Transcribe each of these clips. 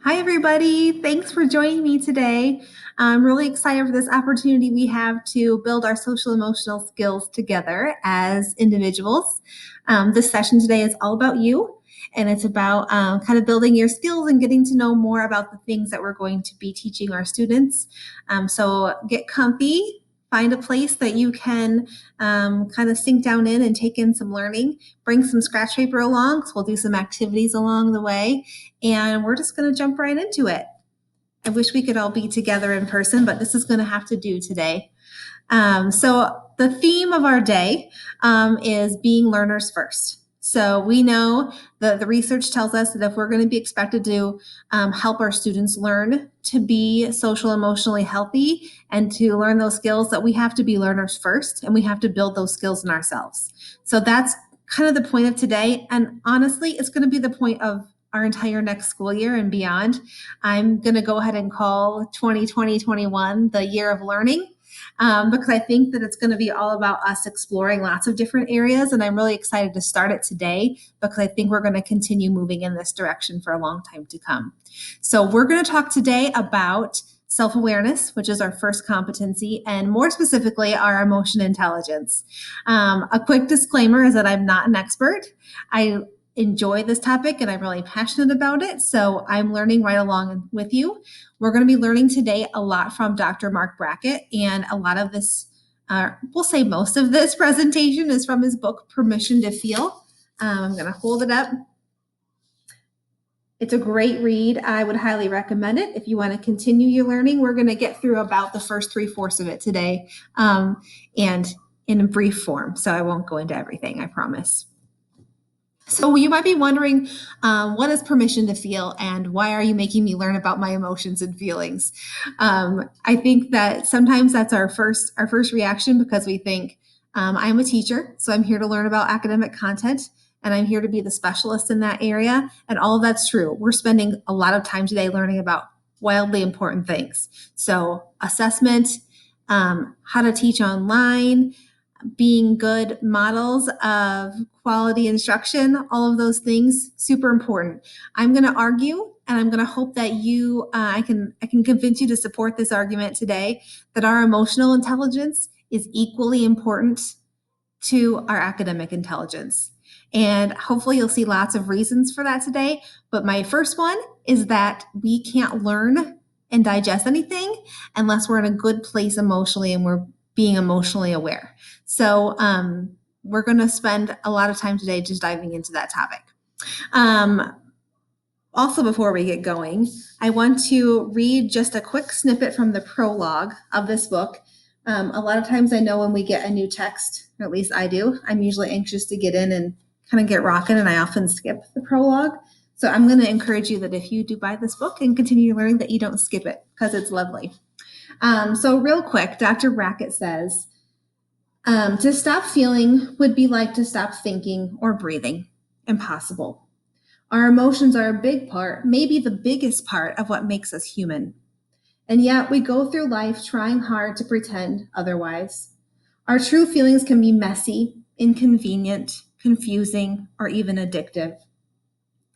Hi, everybody. Thanks for joining me today. I'm really excited for this opportunity we have to build our social emotional skills together as individuals. This session today is all about you, and it's about kind of building your skills and getting to know more about the things that we're going to be teaching our students. So get comfy, find a place that you can kind of sink down in and take in some learning. Bring some scratch paper along, so we'll do some activities along the way, and we're just going to jump right into it. I wish we could all be together in person, but this is going to have to do today. So the theme of our day is being learners first. So we know that the research tells us that if we're going to be expected to help our students learn to be social emotionally healthy and to learn those skills, that we have to be learners first and we have to build those skills in ourselves. So that's kind of the point of today. And honestly, it's going to be the point of our entire next school year and beyond. I'm going to go ahead and call 2020-21 the year of learning, because I think that it's going to be all about us exploring lots of different areas. And I'm really excited to start it today because I think we're going to continue moving in this direction for a long time to come. So we're going to talk today about self-awareness, which is our first competency, and more specifically, our emotion intelligence. A quick disclaimer is that I'm not an expert. I enjoy this topic and I'm really passionate about it. So I'm learning right along with you. We're going to be learning today a lot from Dr. Mark Brackett, and a lot of this, we'll say most of this presentation is from his book, Permission to Feel. I'm going to hold it up. It's a great read. I would highly recommend it. If you want to continue your learning, we're going to get through about the first 3/4 of it today, and in a brief form. So I won't go into everything, I promise. So you might be wondering, what is permission to feel and why are you making me learn about my emotions and feelings? I think that sometimes that's our first reaction, because we think, I'm a teacher, so I'm here to learn about academic content and I'm here to be the specialist in that area. And all of that's true. We're spending a lot of time today learning about wildly important things. So assessment, how to teach online, being good models of quality instruction, all of those things, super important. I'm going to argue, and I'm going to hope that I can convince you to support this argument today, that our emotional intelligence is equally important to our academic intelligence. And hopefully you'll see lots of reasons for that today. But my first one is that we can't learn and digest anything unless we're in a good place emotionally and we're being emotionally aware. So we're going to spend a lot of time today just diving into that topic. Also, before we get going, I want to read just a quick snippet from the prologue of this book. A lot of times I know when we get a new text, or at least I do, I'm usually anxious to get in and kind of get rocking, and I often skip the prologue. So I'm going to encourage you that if you do buy this book and continue learning, that you don't skip it, because it's lovely. So real quick, Dr. Brackett says, to stop feeling would be like to stop thinking or breathing. Impossible. Our emotions are a big part, maybe the biggest part of what makes us human. And yet we go through life trying hard to pretend otherwise. Our true feelings can be messy, inconvenient, confusing, or even addictive.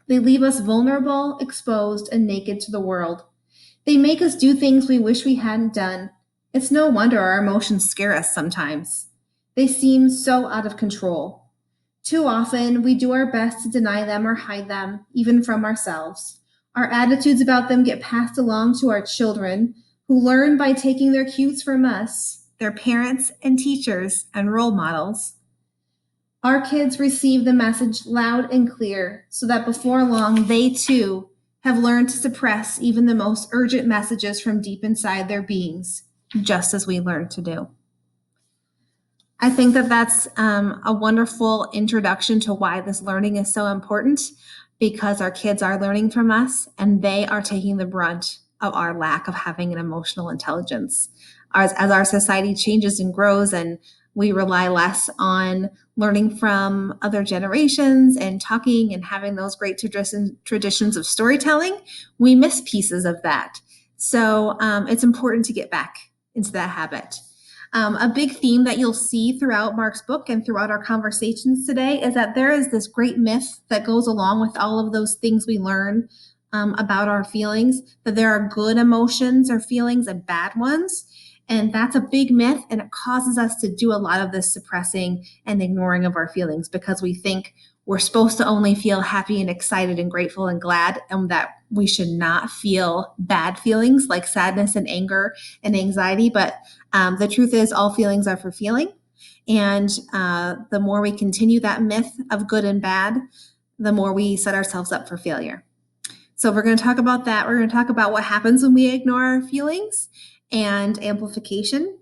They leave us vulnerable, exposed, and naked to the world. They make us do things we wish we hadn't done. It's no wonder our emotions scare us sometimes. They seem so out of control. Too often, we do our best to deny them or hide them, even from ourselves. Our attitudes about them get passed along to our children, who learn by taking their cues from us, their parents and teachers and role models. Our kids receive the message loud and clear, so that before long, they too have learned to suppress even the most urgent messages from deep inside their beings, just as we learned to do. I think that that's a wonderful introduction to why this learning is so important, because our kids are learning from us and they are taking the brunt of our lack of having an emotional intelligence. As our society changes and grows and we rely less on learning from other generations and talking and having those great traditions of storytelling, we miss pieces of that. So it's important to get back into that habit. A big theme that you'll see throughout Mark's book and throughout our conversations today is that there is this great myth that goes along with all of those things we learn about our feelings, that there are good emotions or feelings and bad ones. And that's a big myth, and it causes us to do a lot of this suppressing and ignoring of our feelings because we think we're supposed to only feel happy and excited and grateful and glad, and that we should not feel bad feelings like sadness and anger and anxiety. But the truth is, all feelings are for feeling. And the more we continue that myth of good and bad, the more we set ourselves up for failure. So we're going to talk about that. We're going to talk about what happens when we ignore our feelings and amplification,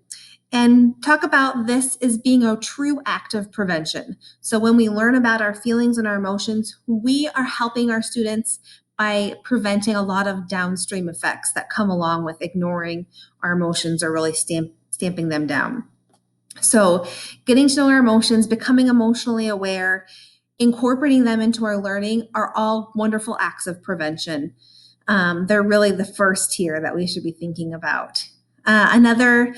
and talk about this as being a true act of prevention. So when we learn about our feelings and our emotions, we are helping our students by preventing a lot of downstream effects that come along with ignoring our emotions or really stamping them down. So getting to know our emotions, becoming emotionally aware, incorporating them into our learning are all wonderful acts of prevention. They're really the first tier that we should be thinking about. Another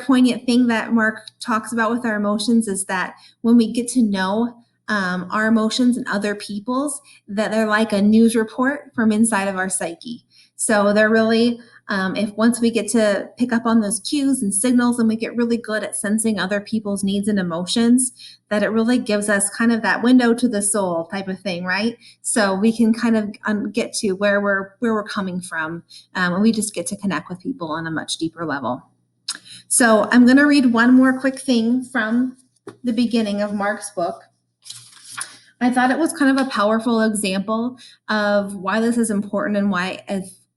poignant thing that Mark talks about with our emotions is that when we get to know our emotions and other people's, that they're like a news report from inside of our psyche. So they're really, if once we get to pick up on those cues and signals and we get really good at sensing other people's needs and emotions, that it really gives us kind of that window to the soul type of thing, right? So we can kind of get to where we're coming from, and we just get to connect with people on a much deeper level. So I'm going to read one more quick thing from the beginning of Mark's book. I thought it was kind of a powerful example of why this is important and why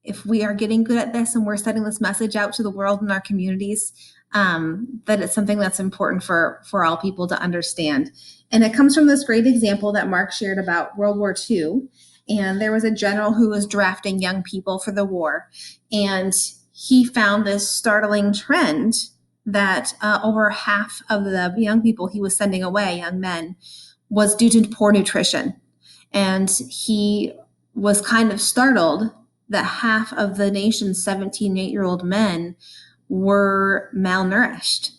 if we are getting good at this and we're sending this message out to the world and our communities, that it's something that's important for all people to understand. And it comes from this great example that Mark shared about World War II. And there was a general who was drafting young people for the war. And he found this startling trend that over half of the young people he was sending away, young men, was due to poor nutrition. And he was kind of startled that half of the nation's 17, 8-year-old men were malnourished.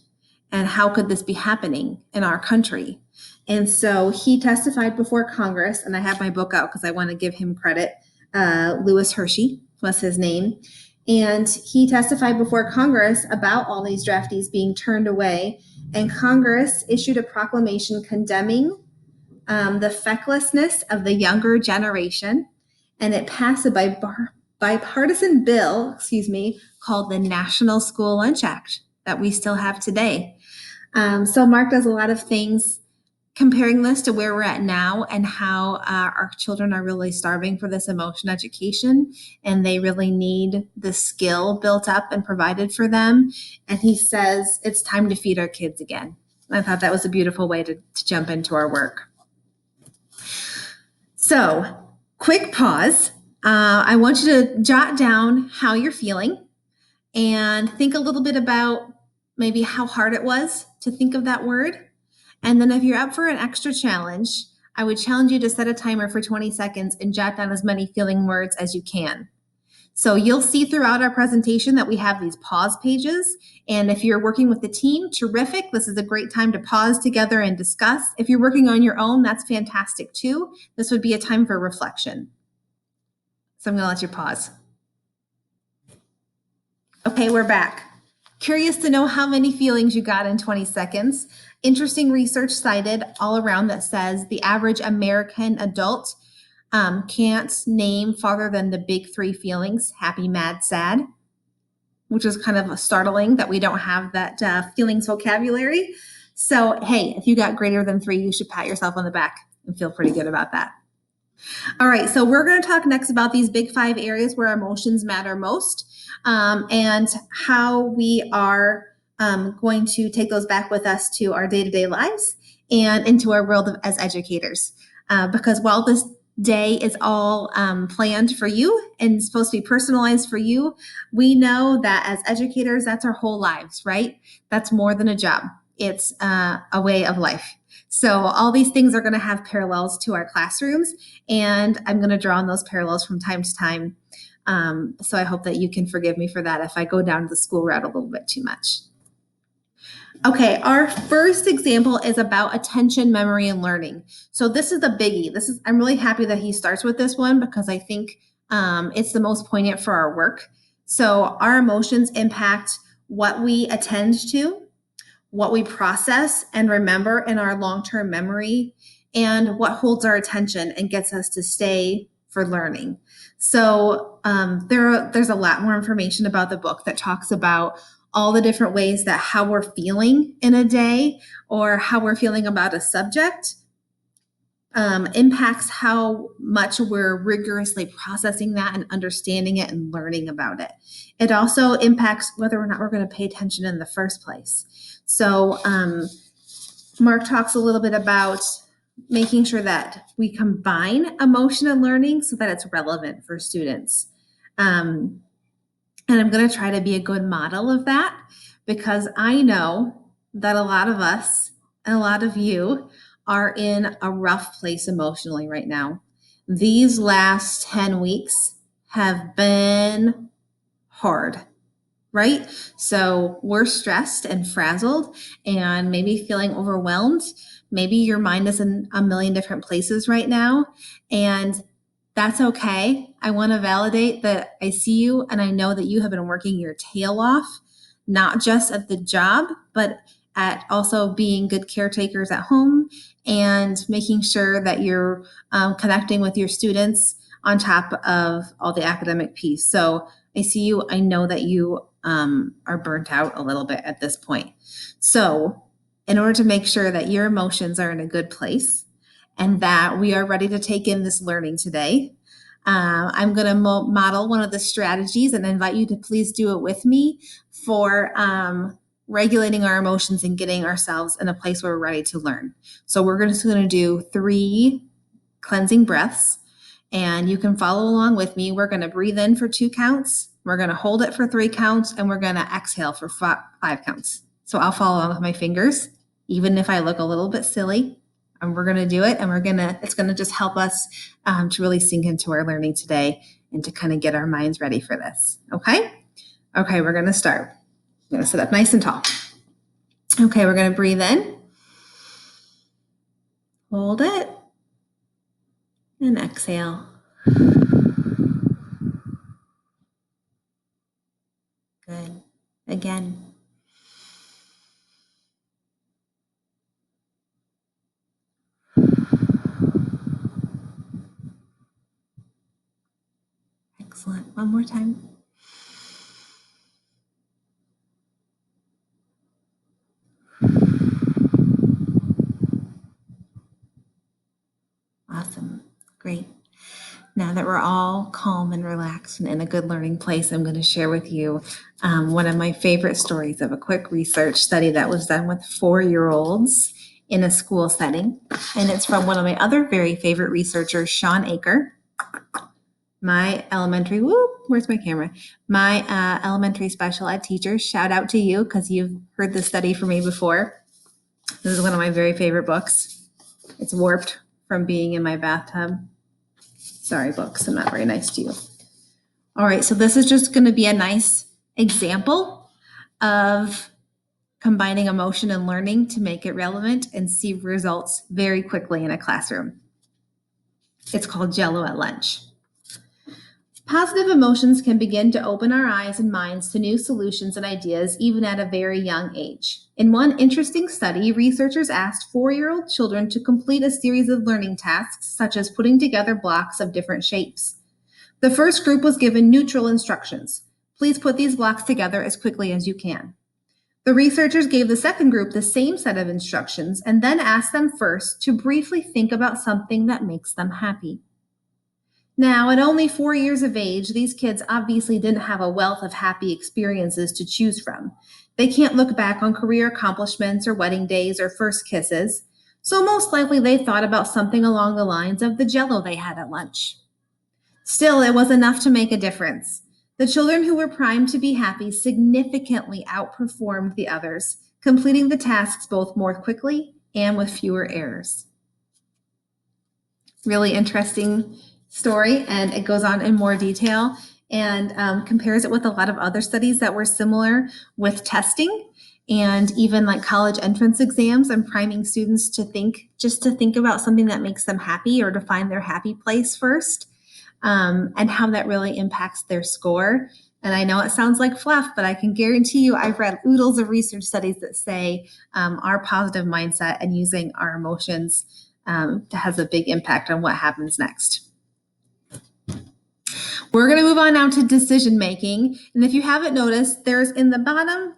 And how could this be happening in our country? And so he testified before Congress, and I have my book out because I want to give him credit. Louis Hershey was his name. And he testified before Congress about all these draftees being turned away. And Congress issued a proclamation condemning the fecklessness of the younger generation, and it passed a bipartisan bill, called the National School Lunch Act that we still have today. So Mark does a lot of things comparing this to where we're at now and how our children are really starving for this emotion education, and they really need the skill built up and provided for them. And he says it's time to feed our kids again. I thought that was a beautiful way to jump into our work. So, quick pause. I want you to jot down how you're feeling and think a little bit about maybe how hard it was to think of that word. And then if you're up for an extra challenge, I would challenge you to set a timer for 20 seconds and jot down as many feeling words as you can. So you'll see throughout our presentation that we have these pause pages. And if you're working with the team, terrific. This is a great time to pause together and discuss. If you're working on your own, that's fantastic too. This would be a time for reflection. So I'm going to let you pause. Okay, we're back. Curious to know how many feelings you got in 20 seconds. Interesting research cited all around that says the average American adult can't name farther than the big 3 feelings: happy, mad, sad, which is kind of startling that we don't have that feelings vocabulary. So, hey, if you got greater than 3, you should pat yourself on the back and feel pretty good about that. All right, so we're going to talk next about these big 5 areas where emotions matter most, and how we are going to take those back with us to our day-to-day lives and into our world as educators. Because while this day is all planned for you and supposed to be personalized for you, we know that as educators, that's our whole lives, right? That's more than a job. It's a way of life. So all these things are going to have parallels to our classrooms, and I'm going to draw on those parallels from time to time. So I hope that you can forgive me for that if I go down the school route a little bit too much. Okay, our first example is about attention, memory, and learning. So this is the biggie. I'm really happy that he starts with this one because I think It's the most poignant for our work. So our emotions impact what we attend to, what we process and remember in our long-term memory, and what holds our attention and gets us to stay for learning. So there's a lot more information about the book that talks about all the different ways that how we're feeling in a day or how we're feeling about a subject impacts how much we're rigorously processing that and understanding it and learning about it. It also impacts whether or not we're going to pay attention in the first place. So Mark talks a little bit about making sure that we combine emotion and learning so that it's relevant for students. And I'm going to try to be a good model of that because I know that a lot of us and a lot of you are in a rough place emotionally right now. These last 10 weeks have been hard, right? So we're stressed and frazzled and maybe feeling overwhelmed. Maybe your mind is in a million different places right now, and that's okay. I want to validate that I see you and I know that you have been working your tail off, not just at the job, but at also being good caretakers at home and making sure that you're connecting with your students on top of all the academic piece. So I see you. I know that you are burnt out a little bit at this point. So in order to make sure that your emotions are in a good place and that we are ready to take in this learning today, I'm going to model one of the strategies and invite you to please do it with me for regulating our emotions and getting ourselves in a place where we're ready to learn. So we're just going to do 3 cleansing breaths, and you can follow along with me. We're going to breathe in for 2 counts. We're going to hold it for 3 counts, and we're going to exhale for 5 counts. So I'll follow along with my fingers, even if I look a little bit silly. And we're going to do it, and it's going to just help us to really sink into our learning today and to kind of get our minds ready for this. Okay? Okay, we're going to start. I'm going to sit up nice and tall. Okay, we're going to breathe in, hold it, and exhale. Good. Again. Excellent. One more time. Awesome. Great. Now that we're all calm and relaxed and in a good learning place, I'm going to share with you one of my favorite stories of a quick research study that was done with 4-year-olds in a school setting. And it's from one of my other very favorite researchers, Shawn Achor. My elementary, where's my camera? My elementary special ed teacher, shout out to you because you've heard this study from me before. This is one of my very favorite books. It's warped from being in my bathtub. Sorry, books, I'm not very nice to you. All right, so this is just going to be a nice example of combining emotion and learning to make it relevant and see results very quickly in a classroom. It's called Jello at Lunch. Positive emotions can begin to open our eyes and minds to new solutions and ideas even at a very young age. In one interesting study, researchers asked 4-year-old children to complete a series of learning tasks, such as putting together blocks of different shapes. The first group was given neutral instructions. Please put these blocks together as quickly as you can. The researchers gave the second group the same set of instructions and then asked them first to briefly think about something that makes them happy. Now, at only 4 years of age, these kids obviously didn't have a wealth of happy experiences to choose from. They can't look back on career accomplishments or wedding days or first kisses, so most likely they thought about something along the lines of the Jello they had at lunch. Still, it was enough to make a difference. The children who were primed to be happy significantly outperformed the others, completing the tasks both more quickly and with fewer errors. Really interesting story, and it goes on in more detail and compares it with a lot of other studies that were similar with testing and even like college entrance exams and priming students to think about something that makes them happy or to find their happy place first. and how that really impacts their score. And I know it sounds like fluff, but I can guarantee you I've read oodles of research studies that say our positive mindset and using our emotions has a big impact on what happens next. We're going to move on now to decision making. And if you haven't noticed, there's in the bottom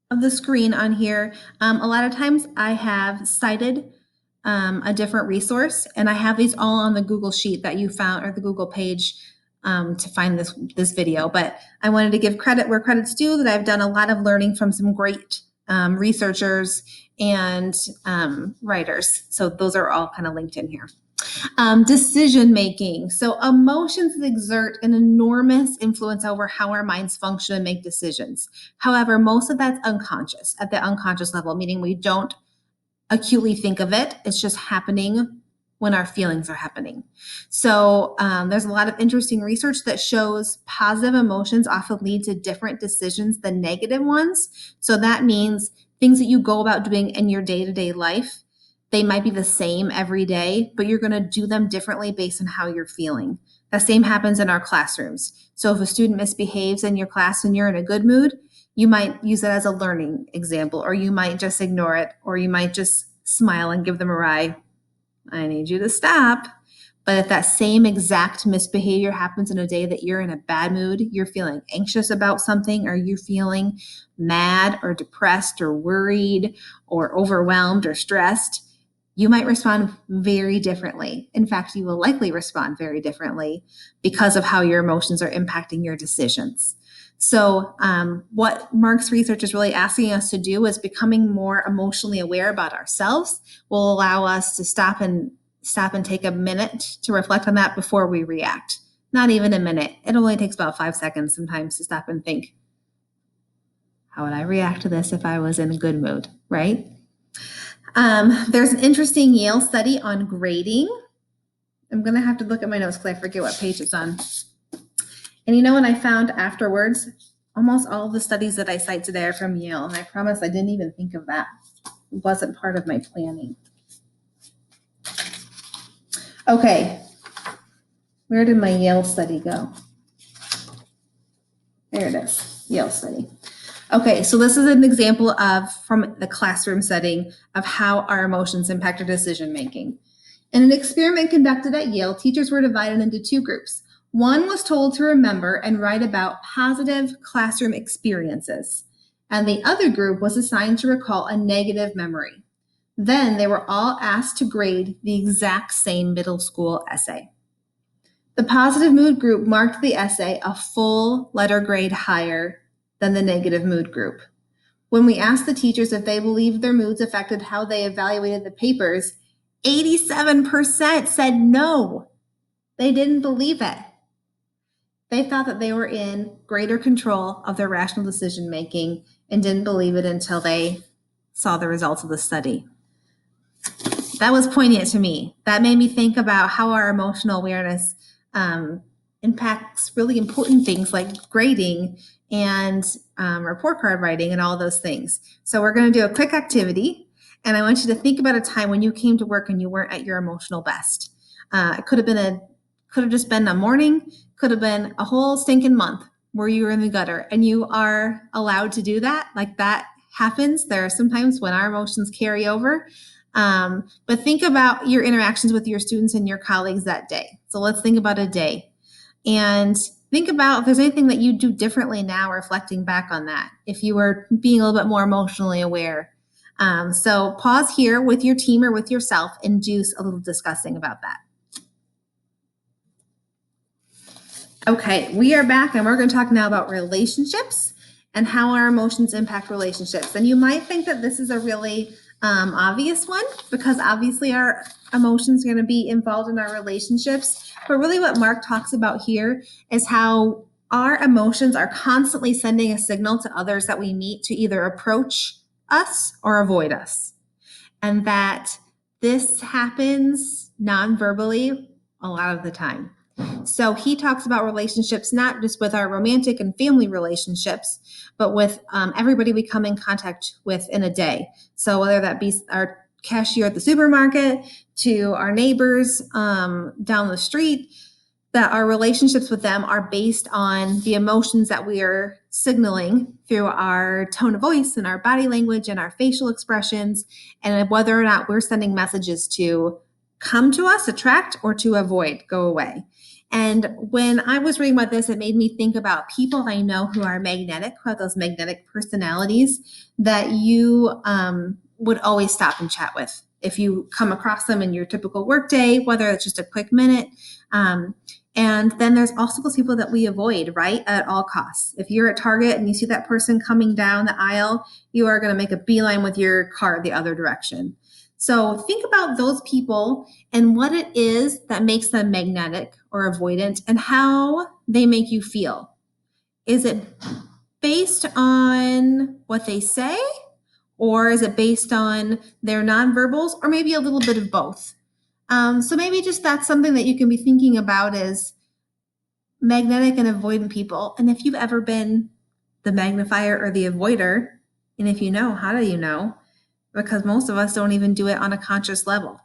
of the screen on here, a lot of times I have cited a different resource, and I have these all on the Google Sheet that you found, or the Google page, to find this video. But I wanted to give credit where credit's due, that I've done a lot of learning from some great researchers and writers. So those are all kind of linked in here. Decision making. So emotions exert an enormous influence over how our minds function and make decisions. However, most of that's unconscious, at the unconscious level, meaning we don't acutely think of it. It's just happening when our feelings are happening. So there's a lot of interesting research that shows positive emotions often lead to different decisions than negative ones. So that means things that you go about doing in your day-to-day life, they might be the same every day, but you're going to do them differently based on how you're feeling. The same happens in our classrooms. So if a student misbehaves in your class and you're in a good mood, you might use it as a learning example, or you might just ignore it, or you might just smile and give them a wry, I need you to stop. But if that same exact misbehavior happens in a day that you're in a bad mood, you're feeling anxious about something, or you're feeling mad or depressed or worried or overwhelmed or stressed, you might respond very differently. In fact, you will likely respond very differently because of how your emotions are impacting your decisions. So what Mark's research is really asking us to do is becoming more emotionally aware about ourselves will allow us to stop and take a minute to reflect on that before we react. Not even a minute. It only takes about 5 seconds sometimes to stop and think, how would I react to this if I was in a good mood, right? There's an interesting Yale study on grading. I'm going to have to look at my notes because I forget what page it's on. And you know what I found afterwards? Almost all of the studies that I cite today are from Yale, and I promise I didn't even think of that. It wasn't part of my planning. Okay, where did my Yale study go? There it is, Yale study. Okay, so this is an example from the classroom setting of how our emotions impact our decision making. In an experiment conducted at Yale, teachers were divided into 2 groups. One was told to remember and write about positive classroom experiences, and the other group was assigned to recall a negative memory. Then they were all asked to grade the exact same middle school essay. The positive mood group marked the essay a full letter grade higher than the negative mood group. When we asked the teachers if they believed their moods affected how they evaluated the papers, 87% said no. They didn't believe it. They thought that they were in greater control of their rational decision making and didn't believe it until they saw the results of the study. That was poignant to me. That made me think about how our emotional awareness impacts really important things like grading and report card writing and all those things. So we're going to do a quick activity, and I want you to think about a time when you came to work and you weren't at your emotional best. It could have just been a morning, could have been a whole stinking month where you were in the gutter, and you are allowed to do that. Like, that happens. There are some times when our emotions carry over. But think about your interactions with your students and your colleagues that day. So let's think about a day, and think about if there's anything that you do differently now, reflecting back on that, if you were being a little bit more emotionally aware. So pause here with your team or with yourself and do a little discussing about that. Okay, we are back, and we're going to talk now about relationships and how our emotions impact relationships. And you might think that this is a really obvious one, because obviously our emotions are going to be involved in our relationships. But really what Mark talks about here is how our emotions are constantly sending a signal to others that we meet to either approach us or avoid us. And that this happens non-verbally a lot of the time. So he talks about relationships, not just with our romantic and family relationships, but with everybody we come in contact with in a day. So whether that be our cashier at the supermarket to our neighbors down the street, that our relationships with them are based on the emotions that we are signaling through our tone of voice and our body language and our facial expressions, and whether or not we're sending messages to come to us, attract, or to avoid, go away. And when I was reading about this, it made me think about people I know who are magnetic, who have those magnetic personalities that you would always stop and chat with. If you come across them in your typical workday, whether it's just a quick minute. And then there's also those people that we avoid, right, at all costs. If you're at Target and you see that person coming down the aisle, you are going to make a beeline with your car the other direction. So think about those people and what it is that makes them magnetic or avoidant and how they make you feel. Is it based on what they say, or is it based on their nonverbals, or maybe a little bit of both? So maybe just that's something that you can be thinking about is magnetic and avoidant people. And if you've ever been the magnifier or the avoider, and if you know, how do you know? Because most of us don't even do it on a conscious level.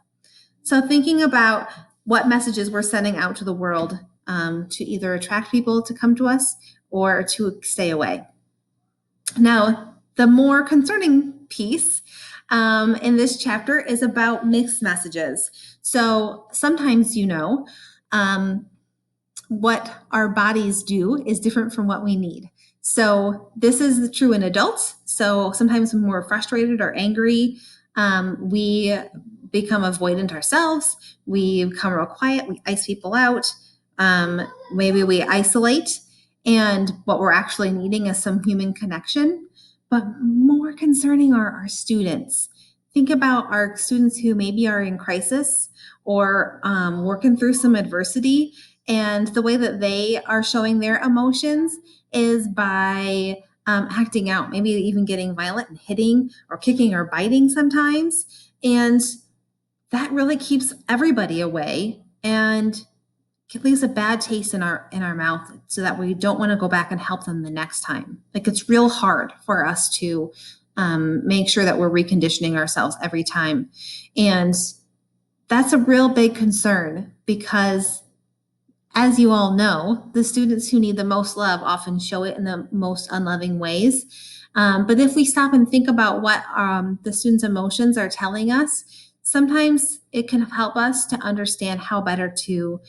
So thinking about what messages we're sending out to the world to either attract people to come to us or to stay away. Now, the more concerning piece in this chapter is about mixed messages. So sometimes, what our bodies do is different from what we need. So this is true in adults. So sometimes when we're frustrated or angry, we become avoidant ourselves. We become real quiet. We ice people out. Maybe we isolate. And what we're actually needing is some human connection. But more concerning are our students. Think about our students who maybe are in crisis or working through some adversity. And the way that they are showing their emotions is by acting out, maybe even getting violent and hitting or kicking or biting sometimes. And that really keeps everybody away and leaves a bad taste in our mouth, so that we don't want to go back and help them the next time. Like, it's real hard for us to make sure that we're reconditioning ourselves every time. And that's a real big concern because, as you all know, the students who need the most love often show it in the most unloving ways. But if we stop and think about what the students' emotions are telling us, sometimes it can help us to understand how better to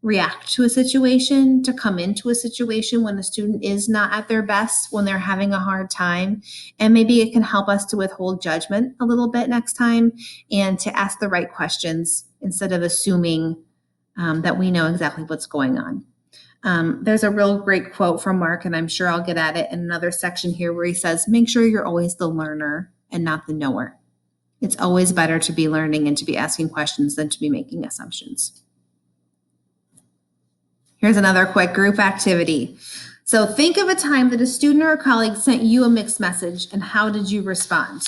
react to a situation, to come into a situation when the student is not at their best, when they're having a hard time. And maybe it can help us to withhold judgment a little bit next time and to ask the right questions instead of assuming that we know exactly what's going on. There's a real great quote from Mark, and I'm sure I'll get at it in another section here, where he says, make sure you're always the learner and not the knower. It's always better to be learning and to be asking questions than to be making assumptions. Here's another quick group activity. So think of a time that a student or a colleague sent you a mixed message, and how did you respond?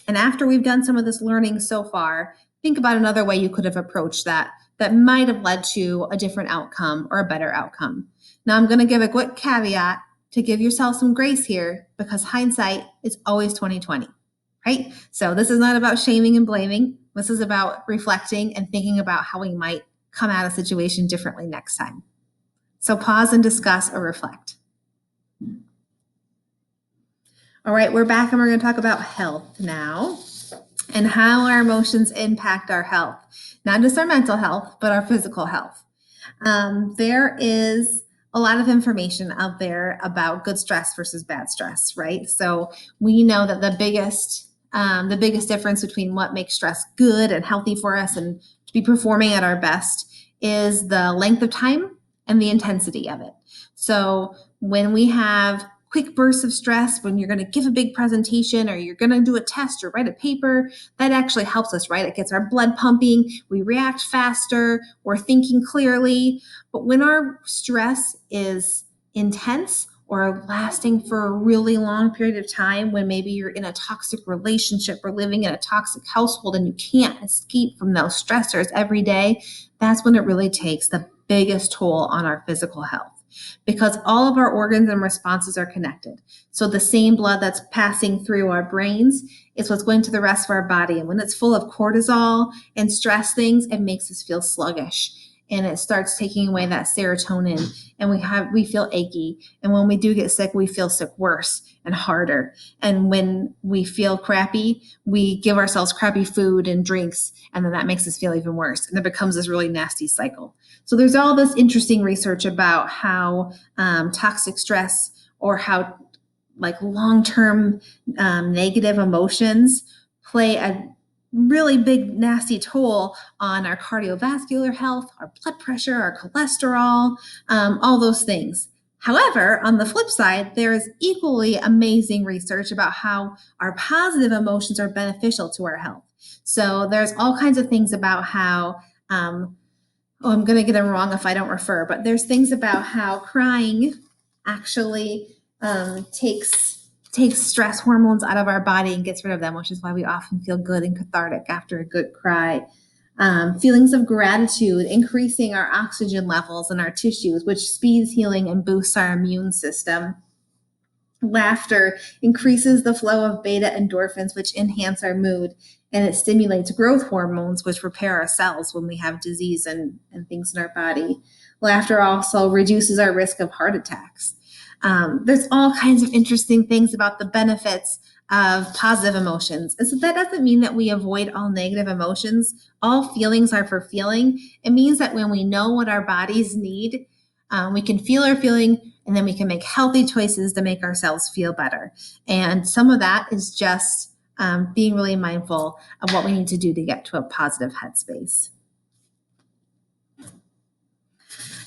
And after we've done some of this learning so far, think about another way you could have approached that might have led to a different outcome or a better outcome. Now, I'm going to give a quick caveat to give yourself some grace here, because hindsight is always 20/20, right? So this is not about shaming and blaming. This is about reflecting and thinking about how we might come at a situation differently next time. So pause and discuss or reflect. All right, we're back and we're going to talk about health now and how our emotions impact our health, not just our mental health, but our physical health. There is a lot of information out there about good stress versus bad stress, right? So we know that the biggest difference between what makes stress good and healthy for us and to be performing at our best is the length of time and the intensity of it. So when we have quick bursts of stress, when you're going to give a big presentation or you're going to do a test or write a paper, that actually helps us, right? It gets our blood pumping, we react faster, we're thinking clearly. But when our stress is intense or lasting for a really long period of time, when maybe you're in a toxic relationship or living in a toxic household and you can't escape from those stressors every day, that's when it really takes the biggest toll on our physical health. because all of our organs and responses are connected. So the same blood that's passing through our brains is what's going to the rest of our body. And when it's full of cortisol and stress things, it makes us feel sluggish. And it starts taking away that serotonin, and we feel achy. And when we do get sick, we feel sick worse and harder. And when we feel crappy, we give ourselves crappy food and drinks, and then that makes us feel even worse. And it becomes this really nasty cycle. So there's all this interesting research about how toxic stress, or how like long-term negative emotions play a really big nasty toll on our cardiovascular health, our blood pressure, our cholesterol, all those things. However, on the flip side, there is equally amazing research about how our positive emotions are beneficial to our health. So there's all kinds of things about how I'm going to get them wrong if I don't refer, but there's things about how crying actually takes stress hormones out of our body and gets rid of them, which is why we often feel good and cathartic after a good cry. Feelings of gratitude, increasing our oxygen levels in our tissues, which speeds healing and boosts our immune system. Laughter increases the flow of beta endorphins, which enhance our mood, and it stimulates growth hormones, which repair our cells when we have disease and things in our body. Laughter also reduces our risk of heart attacks. There's all kinds of interesting things about the benefits of positive emotions. And so that doesn't mean that we avoid all negative emotions. All feelings are for feeling. It means that when we know what our bodies need, we can feel our feeling, and then we can make healthy choices to make ourselves feel better. And some of that is just being really mindful of what we need to do to get to a positive headspace.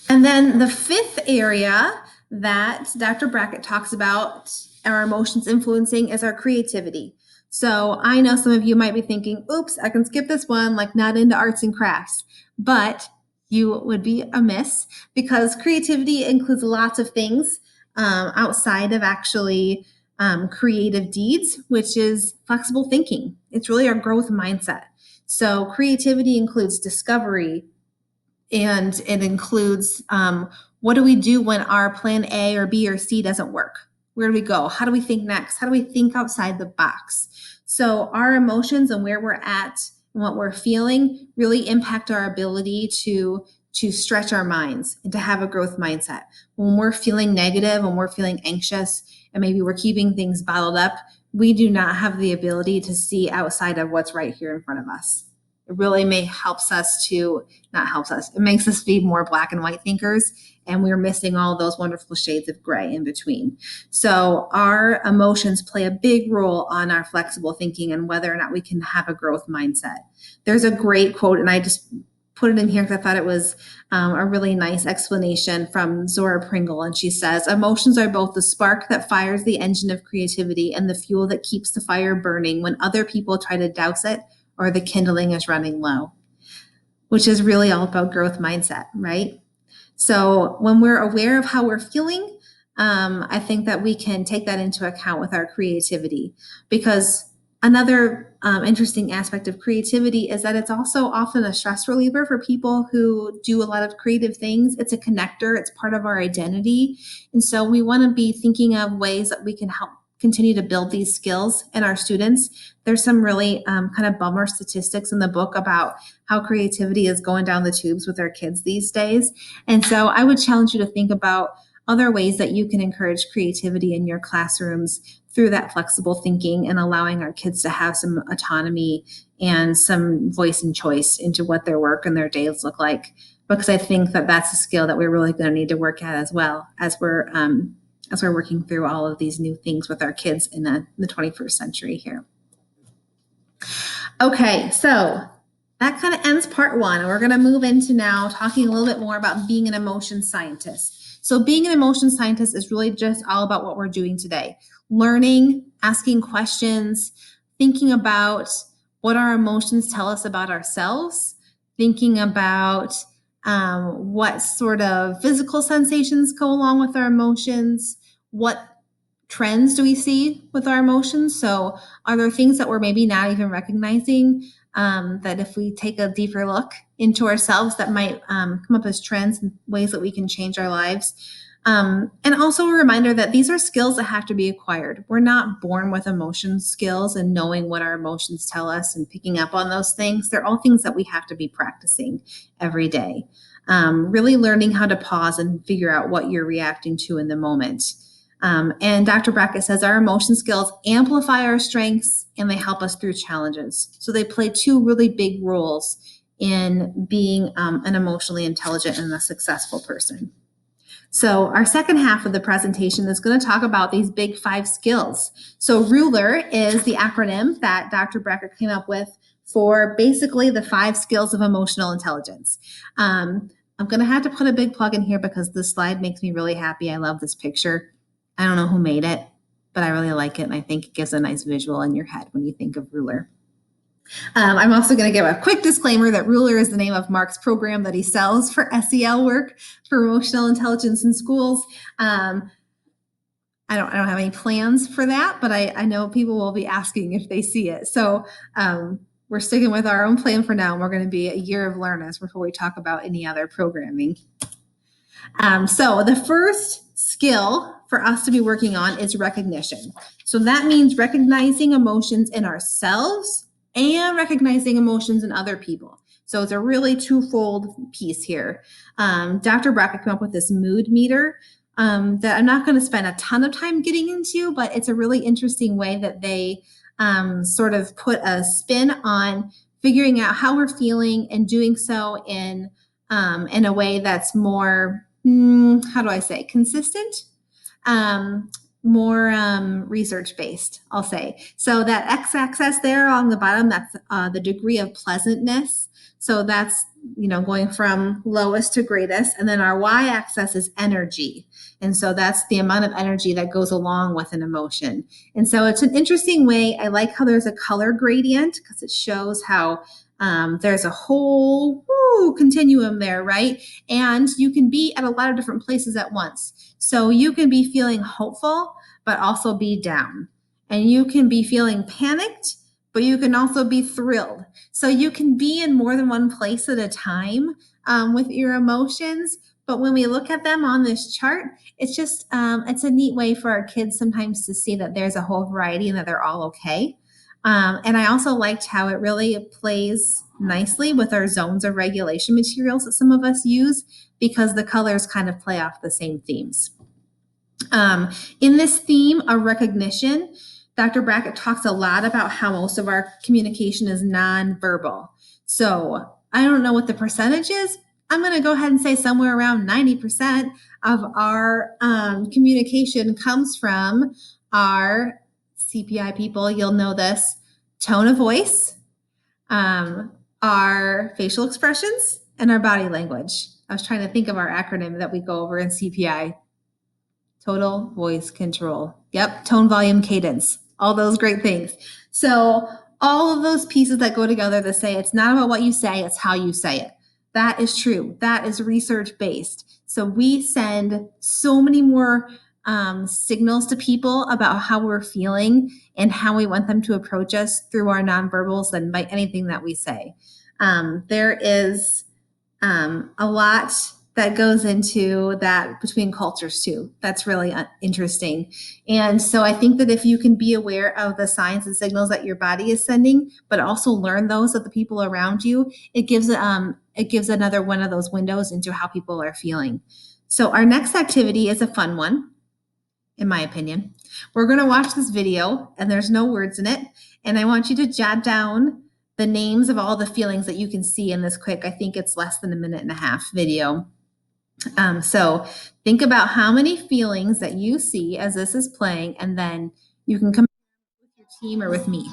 And then the fifth area that Dr. Brackett talks about our emotions influencing is our creativity. So I know some of you might be thinking, oops, I can skip this one, like not into arts and crafts. But you would be amiss, because creativity includes lots of things outside of actually creative deeds, which is flexible thinking. It's really our growth mindset. So creativity includes discovery, and it includes what do we do when our plan A or B or C doesn't work? Where do we go? How do we think next? How do we think outside the box? So our emotions and where we're at and what we're feeling really impact our ability to stretch our minds and to have a growth mindset. When we're feeling negative, when we're feeling anxious, and maybe we're keeping things bottled up, we do not have the ability to see outside of what's right here in front of us. It really it makes us be more black and white thinkers, and we're missing all those wonderful shades of gray in between. So our emotions play a big role on our flexible thinking and whether or not we can have a growth mindset. There's a great quote, and I just put it in here because I thought it was a really nice explanation from Zora Pringle. And she says, emotions are both the spark that fires the engine of creativity and the fuel that keeps the fire burning when other people try to douse it or the kindling is running low, which is really all about growth mindset, right? So when we're aware of how we're feeling, I think that we can take that into account with our creativity, because another interesting aspect of creativity is that it's also often a stress reliever for people who do a lot of creative things. It's a connector. It's part of our identity. And so we want to be thinking of ways that we can help continue to build these skills in our students. There's some really kind of bummer statistics in the book about how creativity is going down the tubes with our kids these days. And so I would challenge you to think about other ways that you can encourage creativity in your classrooms through that flexible thinking and allowing our kids to have some autonomy and some voice and choice into what their work and their days look like. Because I think that that's a skill that we're really going to need to work at as well as we're working through all of these new things with our kids in the 21st century here. Okay, so that kind of ends part one. We're going to move into now talking a little bit more about being an emotion scientist. So being an emotion scientist is really just all about what we're doing today. Learning, asking questions, thinking about what our emotions tell us about ourselves, thinking about what sort of physical sensations go along with our emotions, what trends do we see with our emotions? So are there things that we're maybe not even recognizing that if we take a deeper look into ourselves that might come up as trends and ways that we can change our lives? And also a reminder that these are skills that have to be acquired. We're not born with emotion skills and knowing what our emotions tell us and picking up on those things. They're all things that we have to be practicing every day. Really learning how to pause and figure out what you're reacting to in the moment. And Dr. Brackett says our emotion skills amplify our strengths and they help us through challenges. So they play two really big roles in being an emotionally intelligent and a successful person. So our second half of the presentation is going to talk about these big 5 skills. So RULER is the acronym that Dr. Brackett came up with for basically the 5 skills of emotional intelligence. I'm going to have to put a big plug in here because this slide makes me really happy. I love this picture. I don't know who made it, but I really like it, and I think it gives a nice visual in your head when you think of RULER. I'm also going to give a quick disclaimer that RULER is the name of Mark's program that he sells for SEL work for emotional intelligence in schools. I don't have any plans for that, but I know people will be asking if they see it. So we're sticking with our own plan for now, and we're going to be a year of learners before we talk about any other programming. So the first skill for us to be working on is recognition. So that means recognizing emotions in ourselves and recognizing emotions in other people. So it's a really twofold piece here. Dr. Brackett came up with this mood meter that I'm not going to spend a ton of time getting into, but it's a really interesting way that they sort of put a spin on figuring out how we're feeling and doing so in a way that's more, how do I say, consistent? More research-based, I'll say. So that x-axis there on the bottom, that's the degree of pleasantness. So that's, going from lowest to greatest. And then our y-axis is energy. And so that's the amount of energy that goes along with an emotion. And so it's an interesting way. I like how there's a color gradient because it shows how there's a whole continuum there, right? And you can be at a lot of different places at once. So you can be feeling hopeful, but also be down. And you can be feeling panicked, but you can also be thrilled. So you can be in more than one place at a time with your emotions. But when we look at them on this chart, it's just, it's a neat way for our kids sometimes to see that there's a whole variety and that they're all okay. And I also liked how it really plays nicely with our zones of regulation materials that some of us use because the colors kind of play off the same themes. In this theme of recognition, Dr. Brackett talks a lot about how most of our communication is nonverbal. So I don't know what the percentage is. I'm going to go ahead and say somewhere around 90% of our communication comes from our CPI people. You'll know this: tone of voice, our facial expressions, and our body language. I was trying to think of our acronym that we go over in CPI. Total voice control. Yep, tone, volume, cadence. All those great things. So all of those pieces that go together to say it's not about what you say, it's how you say it. That is true. That is research-based. So we send so many more signals to people about how we're feeling and how we want them to approach us through our nonverbals than by anything that we say. There is a lot that goes into that between cultures too. That's really interesting. And so I think that if you can be aware of the signs and signals that your body is sending, but also learn those of the people around you, it gives another one of those windows into how people are feeling. So our next activity is a fun one, in my opinion. We're going to watch this video and there's no words in it. And I want you to jot down the names of all the feelings that you can see in this quick, I think it's less than a minute and a half video. So think about how many feelings that you see as this is playing, and then you can compare with your team or with me.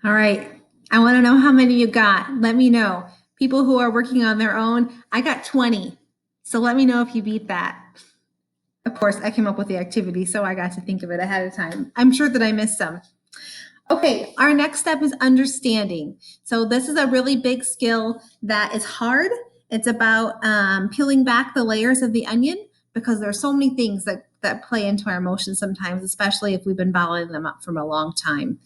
All right. I want to know how many you got. Let me know. People who are working on their own, I got 20. So let me know if you beat that. Of course, I came up with the activity, so I got to think of it ahead of time. I'm sure that I missed some. Okay, our next step is understanding. So this is a really big skill that is hard. It's about peeling back the layers of the onion because there are so many things that play into our emotions sometimes, especially if we've been bottling them up from a long time.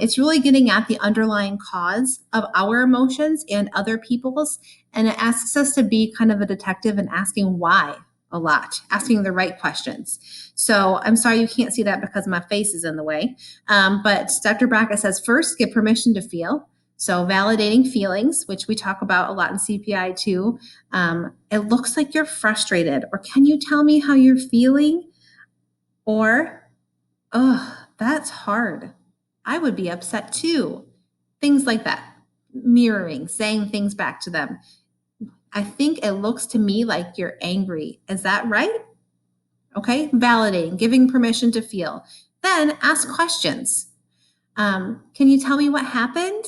It's really getting at the underlying cause of our emotions and other people's, and it asks us to be kind of a detective and asking why a lot, asking the right questions. So I'm sorry you can't see that because my face is in the way. But Dr. Brackett says first, get permission to feel. So validating feelings, which we talk about a lot in CPI too. It looks like you're frustrated, or can you tell me how you're feeling? Or, oh, that's hard. I would be upset too. Things like that. Mirroring, saying things back to them. I think it looks to me like you're angry. Is that right? Okay, validating, giving permission to feel. Then ask questions. Can you tell me what happened?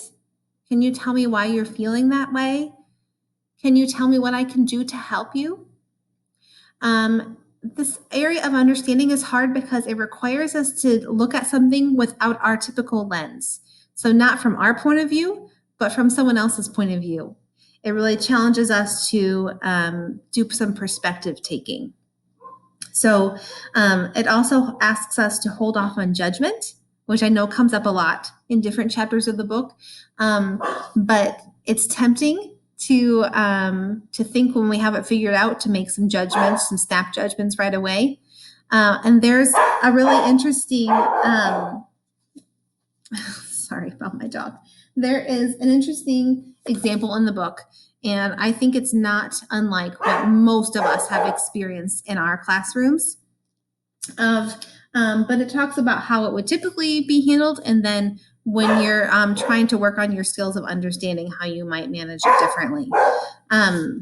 Can you tell me why you're feeling that way? Can you tell me what I can do to help you? This area of understanding is hard because it requires us to look at something without our typical lens. So, not from our point of view, but from someone else's point of view. It really challenges us to do some perspective taking. So, it also asks us to hold off on judgment, which I know comes up a lot in different chapters of the book. But it's tempting to think when we have it figured out to make some judgments, some snap judgments right away. And there's a really interesting, sorry about my dog. There is an interesting example in the book, and I think it's not unlike what most of us have experienced in our classrooms. But it talks about how it would typically be handled, and then when you're trying to work on your skills of understanding how you might manage it differently. I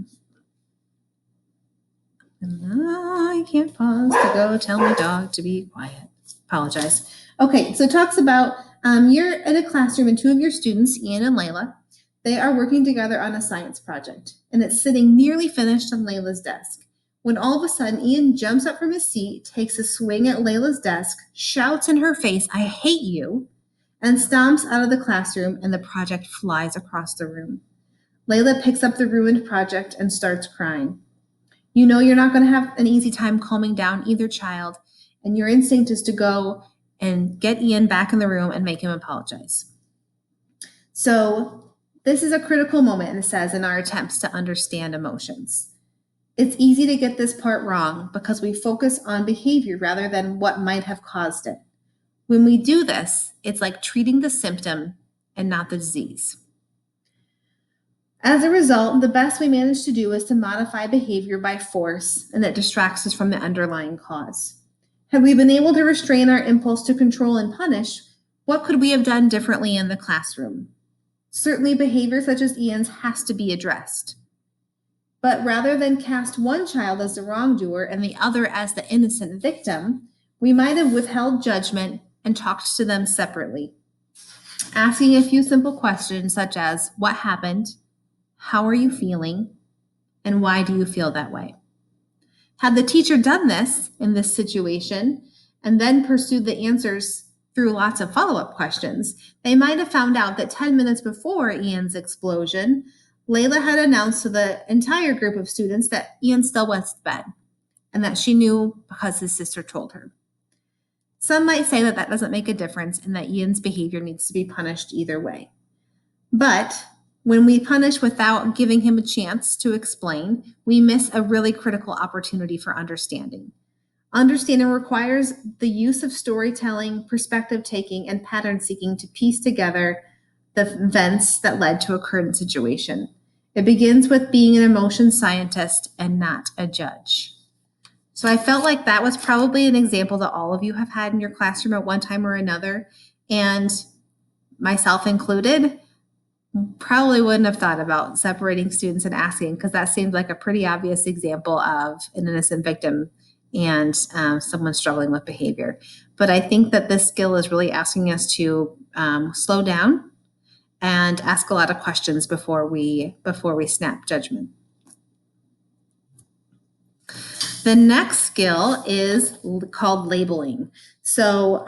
can't pause to go tell my dog to be quiet. Apologize. Okay, so it talks about you're in a classroom and two of your students, Ian and Layla, they are working together on a science project, and it's sitting nearly finished on Layla's desk. When all of a sudden, Ian jumps up from his seat, takes a swing at Layla's desk, shouts in her face, "I hate you," and stomps out of the classroom, and the project flies across the room. Layla picks up the ruined project and starts crying. You know you're not going to have an easy time calming down either child, and your instinct is to go and get Ian back in the room and make him apologize. So this is a critical moment, it says, in our attempts to understand emotions. It's easy to get this part wrong because we focus on behavior rather than what might have caused it. When we do this, it's like treating the symptom and not the disease. As a result, the best we manage to do is to modify behavior by force, and it distracts us from the underlying cause. Had we been able to restrain our impulse to control and punish, what could we have done differently in the classroom? Certainly, behavior such as Ian's has to be addressed. But rather than cast one child as the wrongdoer and the other as the innocent victim, we might have withheld judgment and talked to them separately, asking a few simple questions such as, what happened? How are you feeling? And why do you feel that way? Had the teacher done this in this situation and then pursued the answers through lots of follow-up questions, they might have found out that 10 minutes before Ian's explosion, Layla had announced to the entire group of students that Ian still went to bed, and that she knew because his sister told her. Some might say that that doesn't make a difference and that Ian's behavior needs to be punished either way. But when we punish without giving him a chance to explain, we miss a really critical opportunity for understanding. Understanding requires the use of storytelling, perspective taking, and pattern seeking to piece together the events that led to a current situation. It begins with being an emotion scientist and not a judge. So I felt like that was probably an example that all of you have had in your classroom at one time or another, and myself included. Probably wouldn't have thought about separating students and asking, because that seemed like a pretty obvious example of an innocent victim and someone struggling with behavior. But I think that this skill is really asking us to slow down and ask a lot of questions before we snap judgment. The next skill is called labeling. So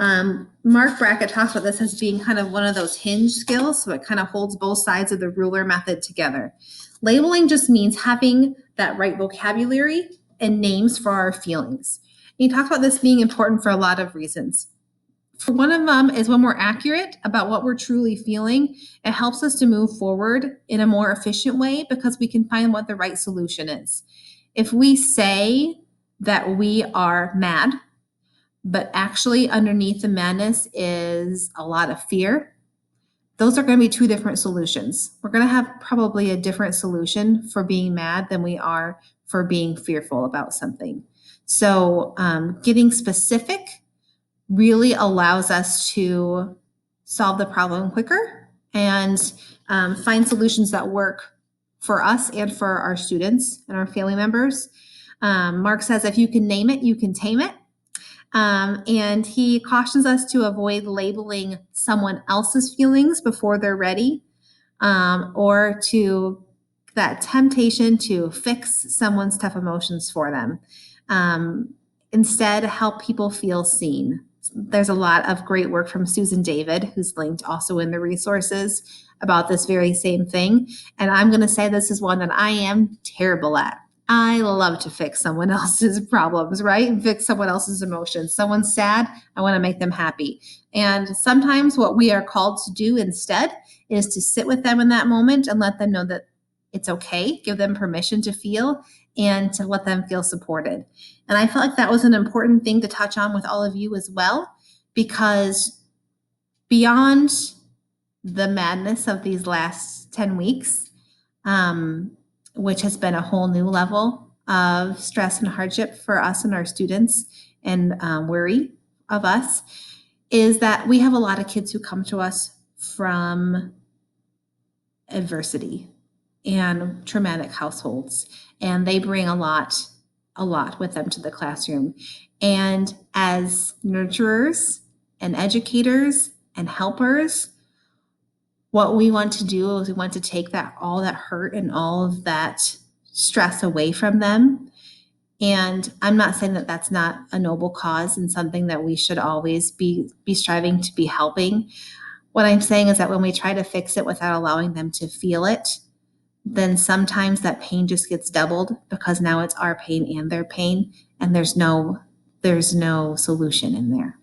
Mark Brackett talks about this as being kind of one of those hinge skills. So it kind of holds both sides of the ruler method together. Labeling just means having that right vocabulary and names for our feelings. And he talks about this being important for a lot of reasons. For one of them is when we're accurate about what we're truly feeling, it helps us to move forward in a more efficient way because we can find what the right solution is. If we say that we are mad, but actually underneath the madness is a lot of fear, those are going to be two different solutions. We're going to have probably a different solution for being mad than we are for being fearful about something. So getting specific really allows us to solve the problem quicker and find solutions that work for us and for our students and our family members. Mark says, if you can name it, you can tame it. And he cautions us to avoid labeling someone else's feelings before they're ready, or to that temptation to fix someone's tough emotions for them. Instead, help people feel seen. There's a lot of great work from Susan David, who's linked also in the resources, about this very same thing. And I'm going to say this is one that I am terrible at. I love to fix someone else's problems, right? Fix someone else's emotions. Someone's sad, I want to make them happy. And sometimes what we are called to do instead is to sit with them in that moment and let them know that it's okay, give them permission to feel, and to let them feel supported. And I felt like that was an important thing to touch on with all of you as well, because beyond the madness of these last 10 weeks, which has been a whole new level of stress and hardship for us and our students and worry of us, is that we have a lot of kids who come to us from adversity and traumatic households, and they bring a lot with them to the classroom. And as nurturers and educators and helpers, what we want to do is we want to take all that hurt and all of that stress away from them. And I'm not saying that that's not a noble cause and something that we should always be striving to be helping. What I'm saying is that when we try to fix it without allowing them to feel it, then sometimes that pain just gets doubled, because now it's our pain and their pain, and there's no solution in there.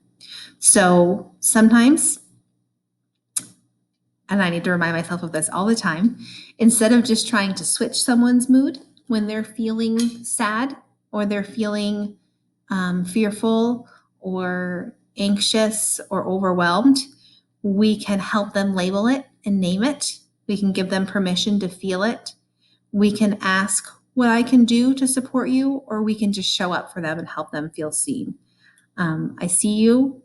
So sometimes, and I need to remind myself of this all the time, instead of just trying to switch someone's mood when they're feeling sad or they're feeling fearful or anxious or overwhelmed, we can help them label it and name it. We can give them permission to feel it. We can ask what I can do to support you, or we can just show up for them and help them feel seen. I see you.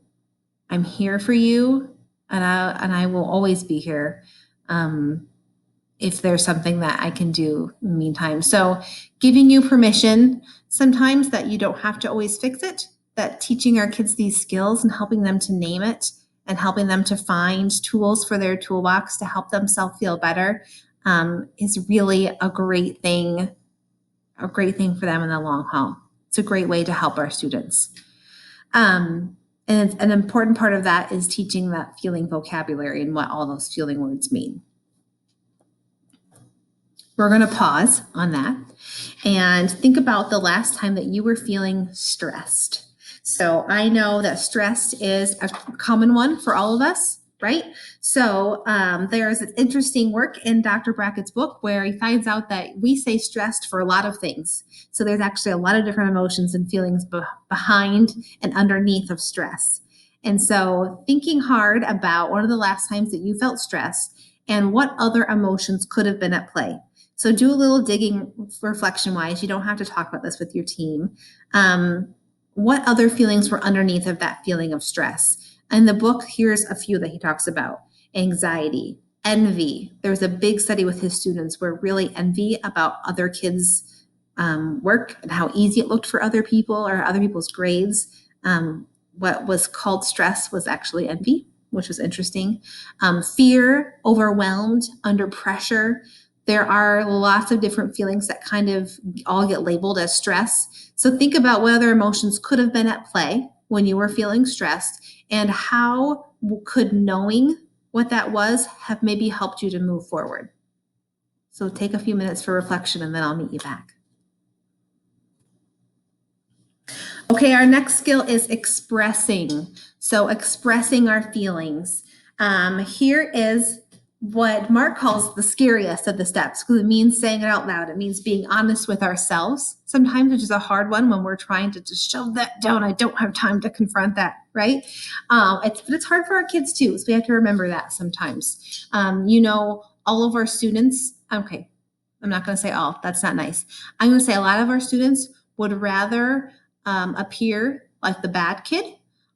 I'm here for you. And I will always be here if there's something that I can do in the meantime. So giving you permission sometimes that you don't have to always fix it, that teaching our kids these skills and helping them to name it and helping them to find tools for their toolbox to help themselves feel better is really a great thing for them in the long haul. It's a great way to help our students. And an important part of that is teaching that feeling vocabulary and what all those feeling words mean. We're going to pause on that and think about the last time that you were feeling stressed. So I know that stress is a common one for all of us, right? So there's an interesting work in Dr. Brackett's book where he finds out that we say stressed for a lot of things. So there's actually a lot of different emotions and feelings behind and underneath of stress. And so thinking hard about one of the last times that you felt stressed and what other emotions could have been at play. So do a little digging reflection-wise. You don't have to talk about this with your team. What other feelings were underneath of that feeling of stress? In the book, here's a few that he talks about. Anxiety, envy. There was a big study with his students where really envy about other kids' work and how easy it looked for other people or other people's grades. What was called stress was actually envy. which was interesting. Fear, overwhelmed, under pressure. There are lots of different feelings that kind of all get labeled as stress. So think about what other emotions could have been at play when you were feeling stressed, and how could knowing what that was have maybe helped you to move forward. So take a few minutes for reflection, and then I'll meet you back. Okay, our next skill is expressing. So expressing our feelings. Here is what Mark calls the scariest of the steps, because it means saying it out loud. It means being honest with ourselves sometimes, which is a hard one when we're trying to just shove that down. I don't have time to confront that, right? But it's hard for our kids too, so we have to remember that sometimes. All of our students, okay, I'm not going to say all, that's not nice. I'm going to say a lot of our students would rather appear like the bad kid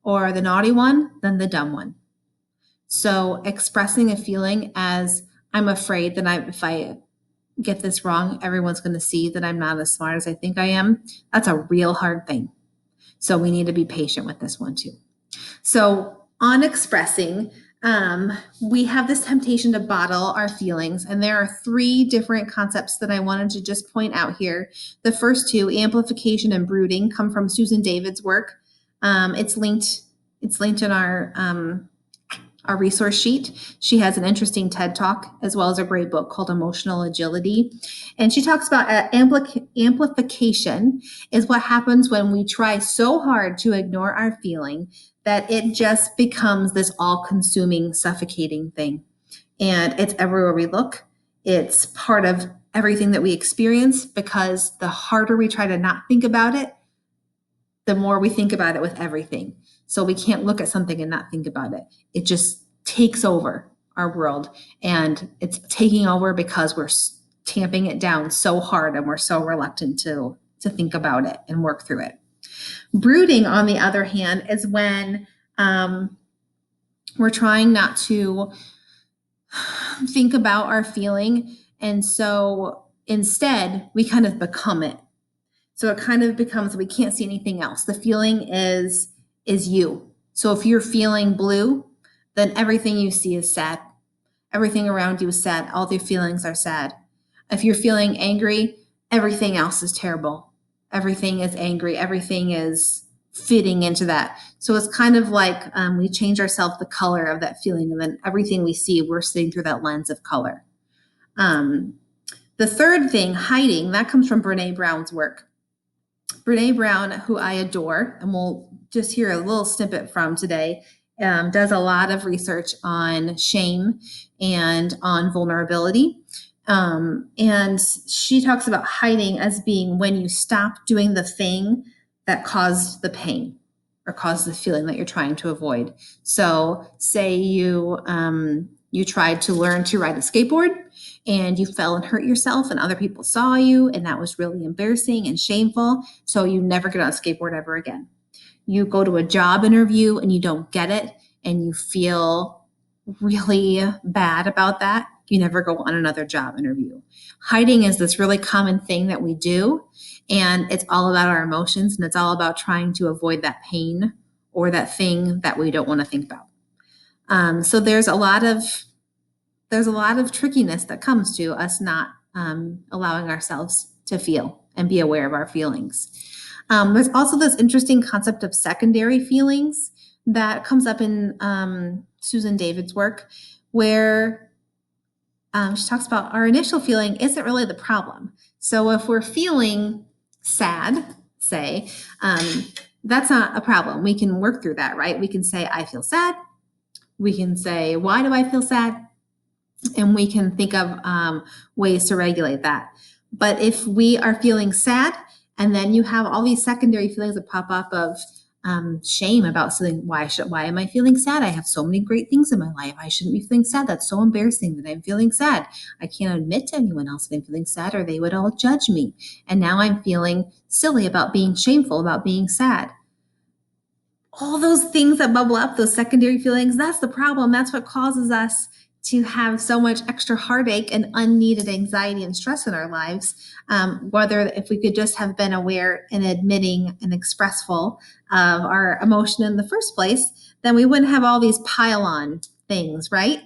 or the naughty one than the dumb one. So expressing a feeling as, I'm afraid that if I get this wrong, everyone's going to see that I'm not as smart as I think I am. That's a real hard thing. So we need to be patient with this one too. So on expressing, we have this temptation to bottle our feelings, and there are 3 different concepts that I wanted to just point out here. The first 2, amplification and brooding, come from Susan David's work. It's linked in our resource sheet. She has an interesting TED Talk as well as a great book called Emotional Agility. And she talks about amplification is what happens when we try so hard to ignore our feeling that it just becomes this all-consuming, suffocating thing. And it's everywhere we look. It's part of everything that we experience, because the harder we try to not think about it, the more we think about it with everything. So we can't look at something and not think about it. It just takes over our world, and it's taking over because we're tamping it down so hard and we're so reluctant to think about it and work through it. Brooding, on the other hand, is when we're trying not to think about our feeling, and so instead we kind of become it. So it kind of becomes, we can't see anything else. The feeling is you. So if you're feeling blue, then everything you see is sad. Everything around you is sad. All the feelings are sad. If you're feeling angry, everything else is terrible. Everything is angry. Everything is fitting into that. So it's kind of like we change ourselves the color of that feeling, and then everything we see, we're seeing through that lens of color. The third thing, hiding, that comes from Brene Brown's work. Brene Brown, who I adore, and we'll just hear a little snippet from today, does a lot of research on shame and on vulnerability. And she talks about hiding as being when you stop doing the thing that caused the pain or caused the feeling that you're trying to avoid. So say you tried to learn to ride a skateboard and you fell and hurt yourself, and other people saw you, and that was really embarrassing and shameful. So you never get on a skateboard ever again. You go to a job interview and you don't get it, and you feel really bad about that. You never go on another job interview. Hiding is this really common thing that we do, and it's all about our emotions, and it's all about trying to avoid that pain or that thing that we don't want to think about. So there's a lot of trickiness that comes to us not allowing ourselves to feel and be aware of our feelings. There's also this interesting concept of secondary feelings that comes up in Susan David's work, where she talks about our initial feeling isn't really the problem. So if we're feeling sad, say, that's not a problem. We can work through that, right? We can say, I feel sad. We can say, why do I feel sad? And we can think of ways to regulate that. But if we are feeling sad, and then you have all these secondary feelings that pop up of shame about something, why am I feeling sad? I have so many great things in my life. I shouldn't be feeling sad. That's so embarrassing that I'm feeling sad. I can't admit to anyone else that I'm feeling sad, or they would all judge me. And now I'm feeling silly about being shameful, about being sad. All those things that bubble up, those secondary feelings, that's the problem. That's what causes us to have so much extra heartache and unneeded anxiety and stress in our lives, whether if we could just have been aware and admitting and expressful of our emotion in the first place, then we wouldn't have all these pile-on things, right?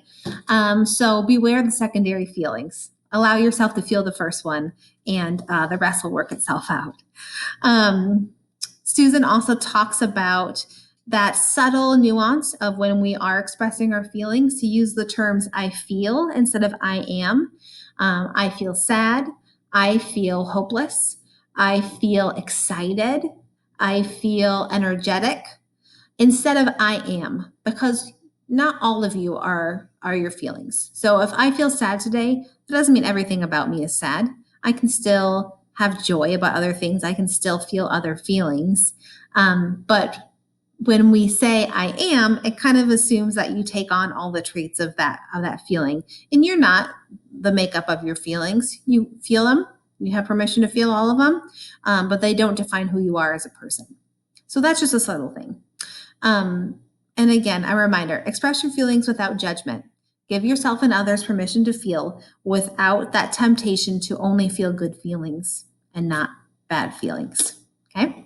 So beware the secondary feelings. Allow yourself to feel the first one, and the rest will work itself out. Susan also talks about that subtle nuance of when we are expressing our feelings, to use the terms I feel instead of I am. I feel sad. I feel hopeless. I feel excited. I feel energetic instead of I am, because not all of you are your feelings. So if I feel sad today, that doesn't mean everything about me is sad. I can still have joy about other things. I can still feel other feelings. But when we say I am, it kind of assumes that you take on all the traits of that feeling. And you're not the makeup of your feelings. You feel them. You have permission to feel all of them, but they don't define who you are as a person. So that's just a subtle thing. And again, a reminder, express your feelings without judgment. Give yourself and others permission to feel without that temptation to only feel good feelings and not bad feelings. Okay?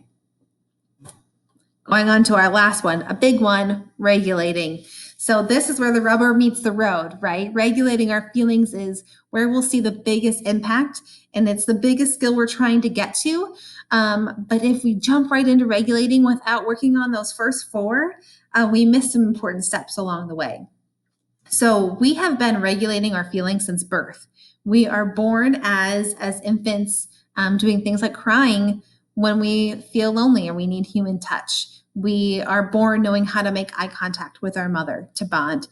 Going on to our last one, a big one, regulating. So this is where the rubber meets the road, right? Regulating our feelings is where we'll see the biggest impact, and it's the biggest skill we're trying to get to. But if we jump right into regulating without working on those first four, we miss some important steps along the way. So we have been regulating our feelings since birth. We are born as infants, doing things like crying when we feel lonely or we need human touch. We are born knowing how to make eye contact with our mother to bond.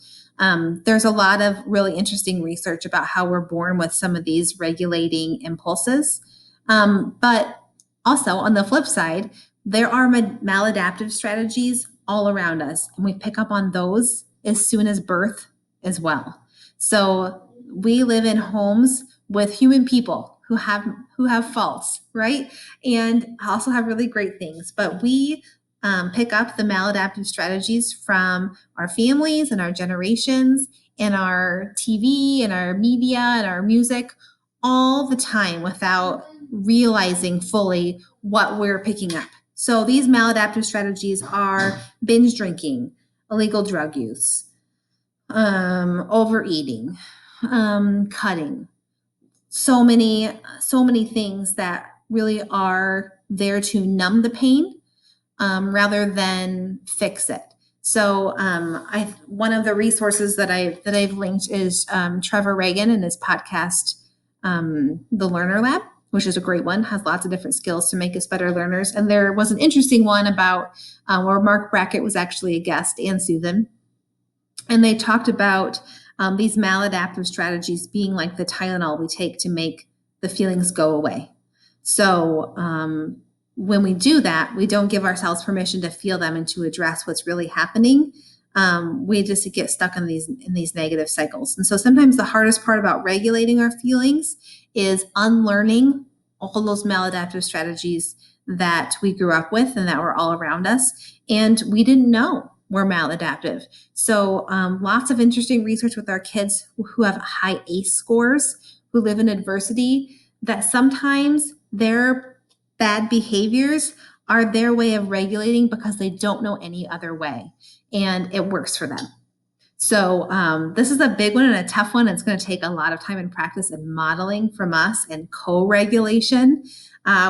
There's a lot of really interesting research about how we're born with some of these regulating impulses. But also on the flip side, there are maladaptive strategies all around us, and we pick up on those as soon as birth as well. So we live in homes with human people who have faults, right? And also have really great things, but we pick up the maladaptive strategies from our families and our generations and our TV and our media and our music all the time without realizing fully what we're picking up. So these maladaptive strategies are binge drinking, illegal drug use, overeating, cutting, so many things that really are there to numb the pain, rather than fix it. So one of the resources that I've linked is Trevor Reagan and his podcast, The Learner Lab, which is a great one, has lots of different skills to make us better learners. And there was an interesting one about where Mark Brackett was actually a guest, and Susan. And they talked about these maladaptive strategies being like the Tylenol we take to make the feelings go away. So when we do that, we don't give ourselves permission to feel them and to address what's really happening. We just get stuck in these negative cycles. And so sometimes the hardest part about regulating our feelings is unlearning all those maladaptive strategies that we grew up with and that were all around us, and we didn't know were maladaptive. So lots of interesting research with our kids who have high ACE scores, who live in adversity, that sometimes their bad behaviors are their way of regulating because they don't know any other way, and it works for them. So this is a big one and a tough one. It's going to take a lot of time and practice and modeling from us, and co-regulation,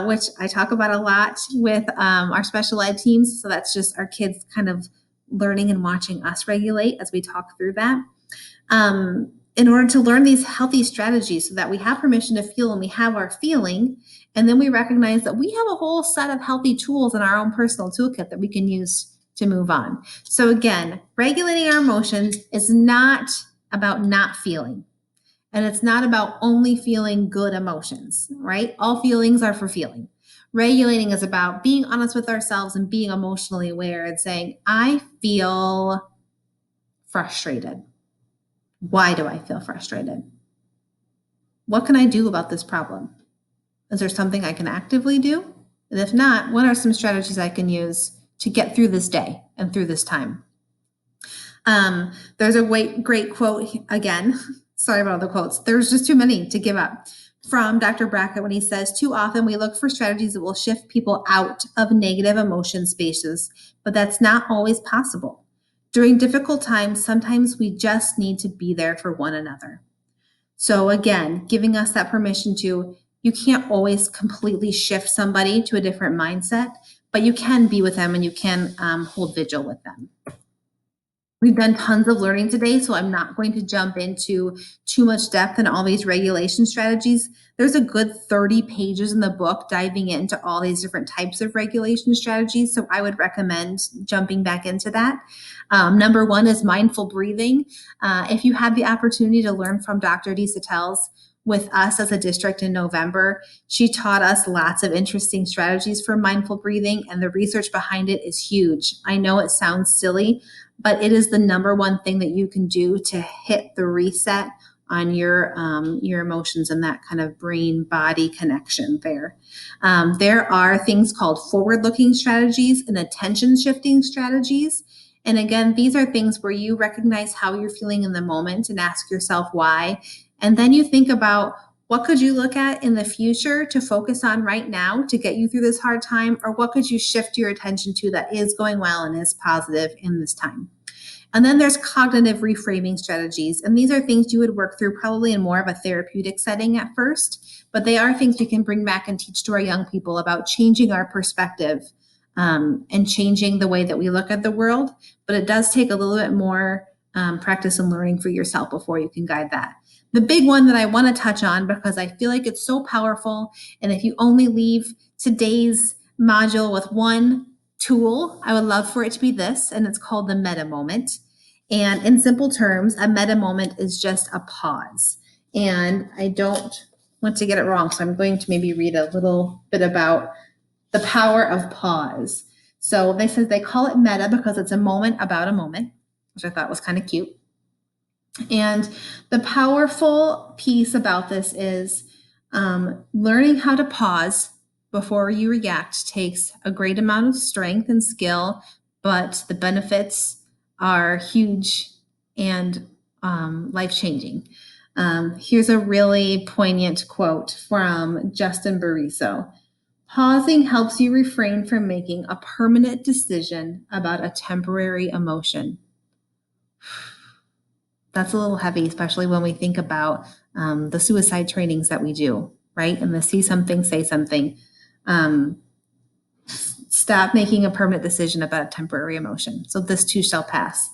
which I talk about a lot with our special ed teams. So that's just our kids kind of learning and watching us regulate as we talk through that. In order to learn these healthy strategies so that we have permission to feel and we have our feeling, and then we recognize that we have a whole set of healthy tools in our own personal toolkit that we can use to move on. So again, regulating our emotions is not about not feeling, and it's not about only feeling good emotions, right? All feelings are for feeling. Regulating is about being honest with ourselves and being emotionally aware and saying, I feel frustrated. Why do I feel frustrated? What can I do about this problem? Is there something I can actively do? And if not, what are some strategies I can use to get through this day and through this time? There's a great quote again. Sorry about all the quotes. There's just too many to give up. From Dr. Brackett when he says, too often we look for strategies that will shift people out of negative emotion spaces, but that's not always possible. During difficult times, sometimes we just need to be there for one another. So again, giving us that permission to, you can't always completely shift somebody to a different mindset, but you can be with them and you can hold vigil with them. We've done tons of learning today, so I'm not going to jump into too much depth in all these regulation strategies. There's a good 30 pages in the book diving into all these different types of regulation strategies, so I would recommend jumping back into that. Number one is mindful breathing. If you had the opportunity to learn from Dr. Desautels with us as a district in November, she taught us lots of interesting strategies for mindful breathing, and the research behind it is huge. I know it sounds silly, but it is the number one thing that you can do to hit the reset on your emotions and that kind of brain-body connection there. There are things called forward-looking strategies and attention-shifting strategies. And again, these are things where you recognize how you're feeling in the moment and ask yourself why. And then you think about, what could you look at in the future to focus on right now to get you through this hard time? Or what could you shift your attention to that is going well and is positive in this time? And then there's cognitive reframing strategies. And these are things you would work through probably in more of a therapeutic setting at first, but they are things we can bring back and teach to our young people about changing our perspective and changing the way that we look at the world. But it does take a little bit more practice and learning for yourself before you can guide that. The big one that I want to touch on, because I feel like it's so powerful, and if you only leave today's module with one tool, I would love for it to be this, and it's called the meta moment. And in simple terms, a meta moment is just a pause. And I don't want to get it wrong, so I'm going to maybe read a little bit about the power of pause. So they call it meta because it's a moment about a moment, which I thought was kind of cute. And the powerful piece about this is learning how to pause before you react takes a great amount of strength and skill, but the benefits are huge and life-changing. Here's a really poignant quote from Justin Bariso. Pausing helps you refrain from making a permanent decision about a temporary emotion. That's a little heavy, especially when we think about the suicide trainings that we do, right? And the see something, say something. Stop making a permanent decision about a temporary emotion. So this too shall pass.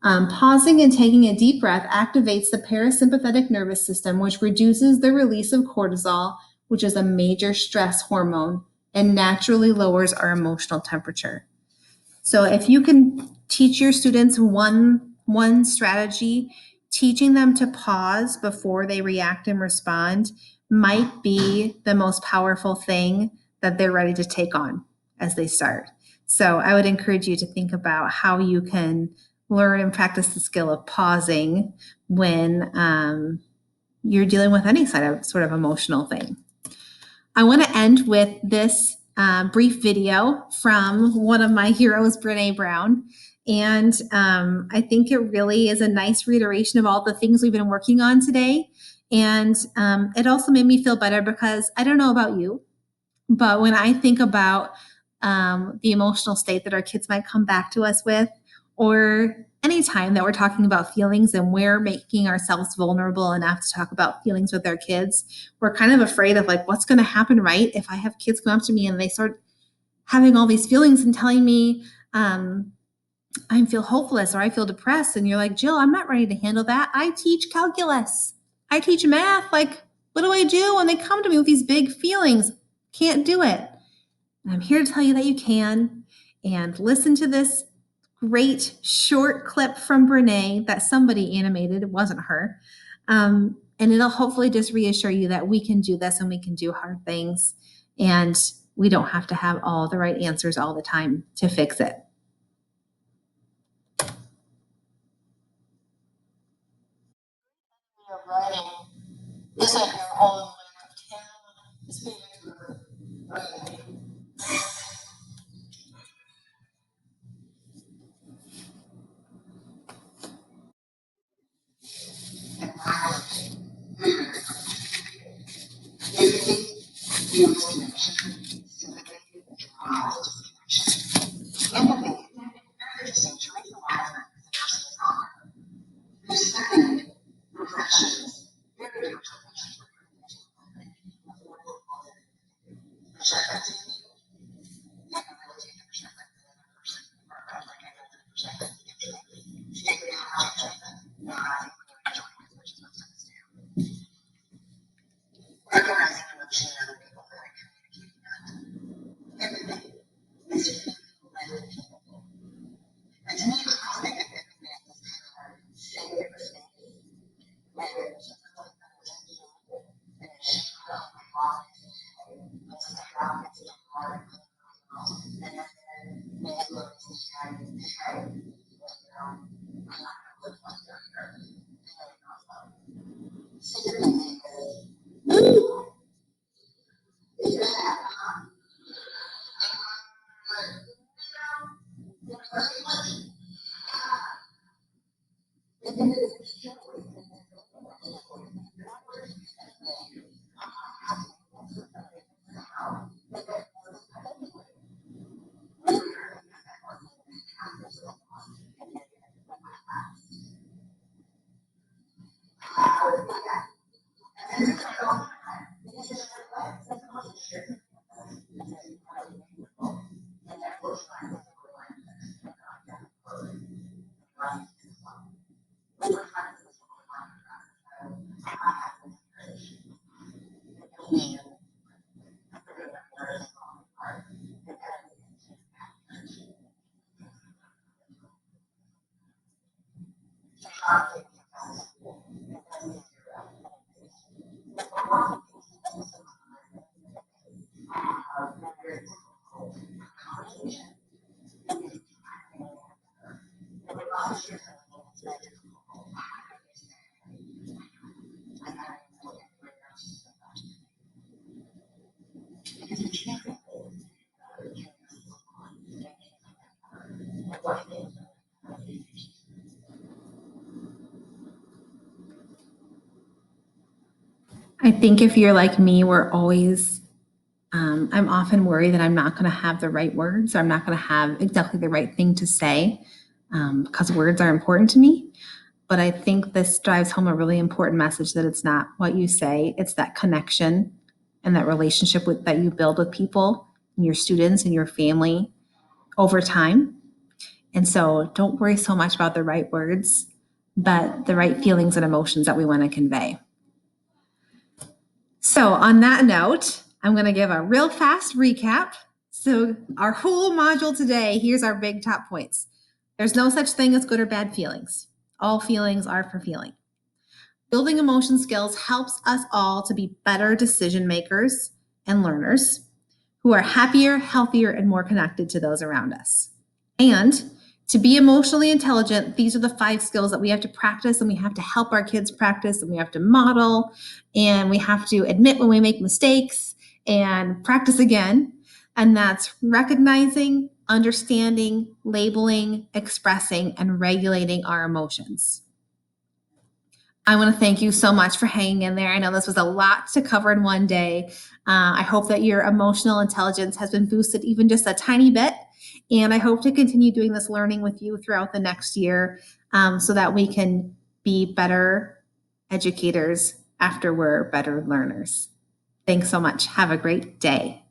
Pausing and taking a deep breath activates the parasympathetic nervous system, which reduces the release of cortisol, which is a major stress hormone, and naturally lowers our emotional temperature. So if you can teach your students one strategy, teaching them to pause before they react and respond might be the most powerful thing that they're ready to take on as they start. So I would encourage you to think about how you can learn and practice the skill of pausing when you're dealing with any sort of emotional thing. I want to end with this brief video from one of my heroes, Brene Brown. And I think it really is a nice reiteration of all the things we've been working on today. And it also made me feel better because I don't know about you, but when I think about the emotional state that our kids might come back to us with, or anytime that we're talking about feelings and we're making ourselves vulnerable enough to talk about feelings with our kids, we're kind of afraid of like, what's going to happen, right? If I have kids come up to me and they start having all these feelings and telling me I feel hopeless or I feel depressed, and you're like, Jill, I'm not ready to handle that. I teach calculus. I teach math. Like, what do I do when they come to me with these big feelings? Can't do it. And I'm here to tell you that you can. And listen to this great short clip from Brene that somebody animated. It wasn't her. And it'll hopefully just reassure you that we can do this and we can do hard things. And we don't have to have all the right answers all the time to fix it. Writing isn't your own lack of talent, it's being I think if you're like me, I'm often worried that I'm not going to have the right words, or I'm not going to have exactly the right thing to say, because words are important to me. But I think this drives home a really important message that it's not what you say, it's that connection and that relationship that you build with people and your students and your family over time. And so don't worry so much about the right words, but the right feelings and emotions that we want to convey. So on that note, I'm going to give a real fast recap. So our whole module today, here's our big top points. There's no such thing as good or bad feelings. All feelings are for feeling. Building emotion skills helps us all to be better decision makers and learners who are happier, healthier, and more connected to those around us. And to be emotionally intelligent, these are the 5 skills that we have to practice, and we have to help our kids practice, and we have to model, and we have to admit when we make mistakes and practice again. And that's recognizing, understanding, labeling, expressing, and regulating our emotions. I want to thank you so much for hanging in there. I know this was a lot to cover in one day. I hope that your emotional intelligence has been boosted even just a tiny bit. And I hope to continue doing this learning with you throughout the next year, so that we can be better educators after we're better learners. Thanks so much. Have a great day.